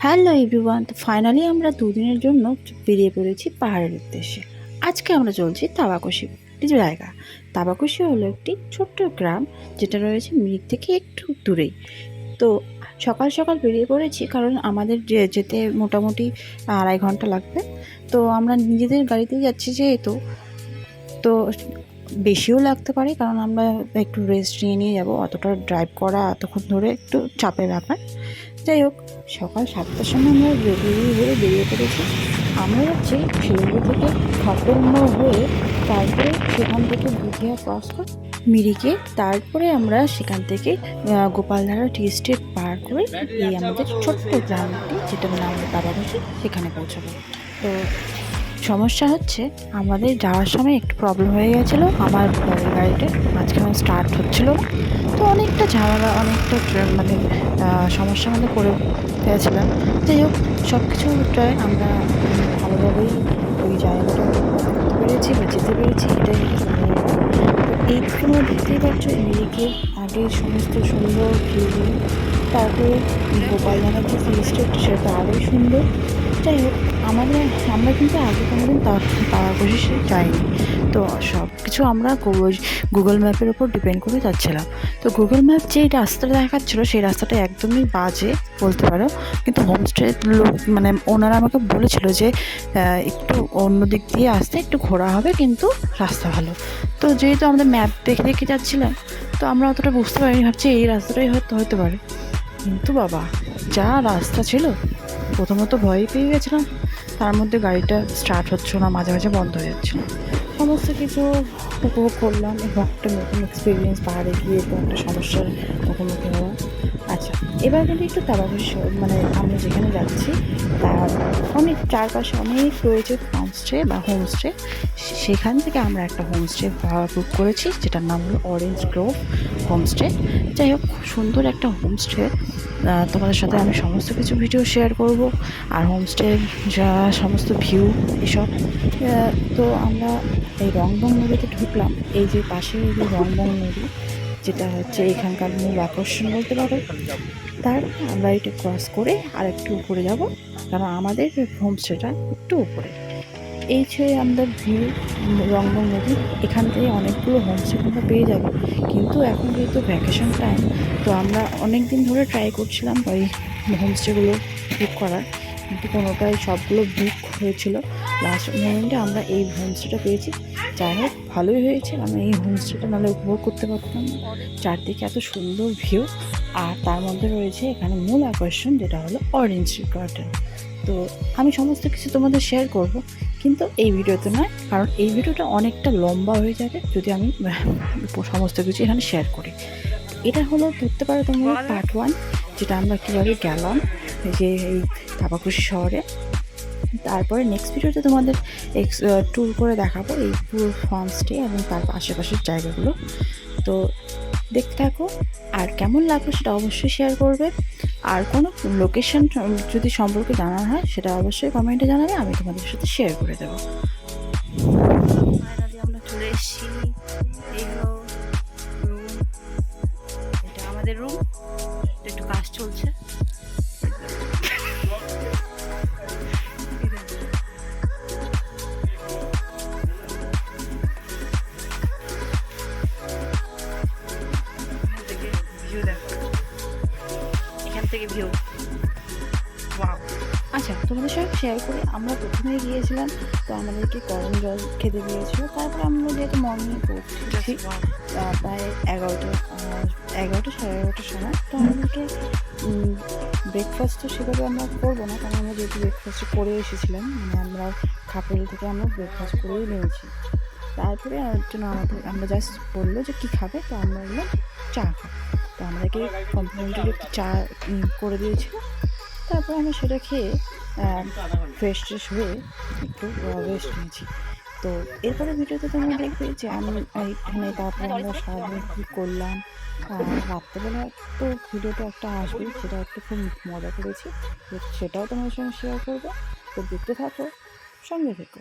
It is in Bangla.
হ্যালো এভরিওয়ান, তো ফাইনালি আমরা দুদিনের জন্য বেরিয়ে পড়েছি পাহাড়ের উদ্দেশ্যে। আজকে আমরা চলছি তাবাকুশি একটি জায়গা। তাবাকুশি হলো একটি ছোট্ট গ্রাম যেটা রয়েছে মিরিক থেকে একটু দূরেই। তো সকাল সকাল বেরিয়ে পড়েছি কারণ আমাদের যেতে মোটামুটি 2.5 ঘন্টা লাগবে। তো আমরা নিজেদের গাড়িতেই যাচ্ছি যেহেতু, তো বেশিও লাগতে পারে কারণ আমরা একটু রেস্ট নিয়ে নিয়ে যাবো। অতটা ড্রাইভ করা এতক্ষণ ধরে একটু চাপের ব্যাপার। যাই হোক, সকাল 7টার সময় আমরা রেডি হয়ে বেরিয়ে পড়েছি। আমরা যাচ্ছি শিলিগুড়ি থেকে ঘাটের মোড় হয়ে, তারপরে সেখান থেকে বুধিয়া ক্রস করে মিরিকে, তারপরে আমরা সেখান থেকে গোপালধারা টি স্টেট পার করে এই আমাদের ছোট্ট গ্রামটি যেটা নাম তাবাকুশি, সেখানে পৌঁছাবো। তো সমস্যা হচ্ছে, আমাদের যাওয়ার সময় একটু প্রবলেম হয়ে গেছিলো। আমার পরের গাড়িটা মাঝখানে স্টার্ট হচ্ছিলো না। তো অনেকটা ঝামেলা, অনেকটা মানে সমস্যার মধ্যে পড়ে গেছিলাম। যাই হোক, সব কিছু প্রায় আমরা ভালোভাবেই ওই জায়গাটা করতে পেরেছি বা যেতে পেরেছি, এটাই হচ্ছে বড় ব্যাপার। তো এই তোমরা দেখতেই পাচ্ছ এদিকে আগে সমস্ত সুন্দর ভিউগুলো, তারপরে গোপালধারার যে টি স্টেট সেটা আরোই সুন্দর। যাই হোক, আমরা কিন্তু আগে কোনোদিন তারাকুশি যাইনি। তো সব কিছু আমরা গুগল ম্যাপের ওপর ডিপেন্ড করে যাচ্ছিলাম। তো গুগল ম্যাপ যেই রাস্তাটা দেখাচ্ছিলো সেই রাস্তাটা একদমই বাজে বলতে পারো। কিন্তু হোমস্টের লোক মানে ওনারা আমাকে বলেছিল যে একটু অন্য দিক দিয়ে আসতে একটু ঘোরা হবে, কিন্তু রাস্তা ভালো। তো যেহেতু আমাদের ম্যাপ দেখে দেখে যাচ্ছিলাম, তো আমরা অতটা বুঝতে পারিনি, ভাবছি এই রাস্তাটাই হয়তো হতে পারে। কিন্তু বাবা, যা রাস্তা ছিল, প্রথমত ভয়ই পেয়ে গেছিলাম। তার মধ্যে গাড়িটা স্টার্ট হচ্ছিল না, মাঝে মাঝে বন্ধ হয়ে যাচ্ছিলো। সমস্ত কিছু উপভোগ করলাম এবং একটা নতুন এক্সপিরিয়েন্স, পাহাড়ে গিয়ে তো একটা সমস্যার মুখোমুখি হওয়া। আচ্ছা, এবার কিন্তু একটু তাবাকুশি মানে আমরা যেখানে যাচ্ছি তার অনেক চারপাশে অনেক রয়েছে হোমস্টে বা হোমস্টে। সেখান থেকে আমরা একটা হোমস্টে বুক করেছি যেটার নাম হলো অরেঞ্জ গ্রোভ হোমস্টে। যাই হোক, খুব সুন্দর একটা হোমস্টে। তোমাদের সাথে আমি সমস্ত কিছু ভিডিও শেয়ার করব, আর হোমস্টের যা সমস্ত ভিউ এসব। তো আমরা এই রংবং নদীতে ঢুকলাম। এই যে পাশে এই যে রংবং নদী, যেটা হচ্ছে এখানকার মূল আকর্ষণ বলতে পারো। তারপর আমরা এটা ক্রস করে আর একটু উপরে যাব, কারণ আমাদের হোমস্টেটা একটু উপরে। এই ছেড়ে আমাদের ভিউ রংবং নদী। এখান থেকে অনেকগুলো হোমস্টে তোমরা পেয়ে যাবে, কিন্তু এখন যেহেতু ভ্যাকেশন টাইম, তো আমরা অনেক দিন ধরে ট্রাই করছিলাম ওই হোমস্টেগুলো বুক করার, কিন্তু কোনোটাই সবগুলো বুক হয়েছিল। লাস্ট মোমেন্টে আমরা এই হোমস্টেটা পেয়েছি। যাই হোক, ভালোই হয়েছে, আমি এই হোমস্টেটা নাহলে উপভোগ করতে পারতাম না। চারদিকে এত সুন্দর ভিউ, আর তার মধ্যে রয়েছে এখানে মূল আকর্ষণ যেটা হলো অরেঞ্জ গার্ডেন। তো আমি সমস্ত কিছু তোমাদের শেয়ার করব, কিন্তু এই ভিডিওতে নয়, কারণ এই ভিডিওটা অনেকটা লম্বা হয়ে যাবে যদি আমি সমস্ত কিছু এখানে শেয়ার করি। এটা হলো ধরতে পারো তোমার পার্ট 1, যেটা আমরা কীভাবে গেলাম যে এই তাবাকুশি শহরে। তারপরে নেক্সট ভিডিওতে তোমাদের ট্যুর করে দেখাবো এই পুরো হোমস্টে এবং তার আশেপাশের জায়গাগুলো। তো দেখতে থাকো, আর কেমন লাগলো সেটা অবশ্যই শেয়ার করবে। আর কোনো লোকেশন যদি সম্পর্কে জানার হয় সেটা অবশ্যই কমেন্টে জানাবে, আমি তোমাদের সাথে শেয়ার করে দেবো। ফাইনালি আমরা চলে এসেছি। এই হলো রুম, এটা আমাদের রুম। একটু কাজ চলছে। এখান থেকে ভিউ, ওয়াও। আচ্ছা, তোমাদের সঙ্গে শেয়ার করি, আমরা প্রথমে গিয়েছিলাম, তো আমাদেরকে গরম জল খেতে দিয়েছিল। তারপরে আমরা যেহেতু মর্নিং করছি প্রায় 11টা 11:30 সময়, তো আমাদেরকে ব্রেকফাস্ট তো সেভাবে আমরা করবো না, কারণ আমরা যেহেতু ব্রেকফাস্ট করে এসেছিলাম, মানে আমরা খাপেল থেকে আমরা ব্রেকফাস্ট করেই নিয়েছি। তারপরে জন্য আমরা জাস্ট বললো যে কী খাবে, তো আমরা বললাম চা খাবো। তো আমাদেরকে কমপ্লিমেন্টারি একটু চা করে দিয়েছিল। তারপর আমরা সেটা খেয়ে ফ্রেশ ট্রেশ হয়ে একটু রেস্ট নিয়েছি। তো এরপরে ভিডিওতে তোমরা দেখবে যে আমি এইখানে তারপরে আমরা সারাদিন কী করলাম। রাত্রেবেলা তো ভিডিওটা একটা আসবে, সেটা একটু খুব মজা করেছি, সেটাও তোমার সঙ্গে শেয়ার করবো। তো দেখতে থাকো, সঙ্গে থেকো।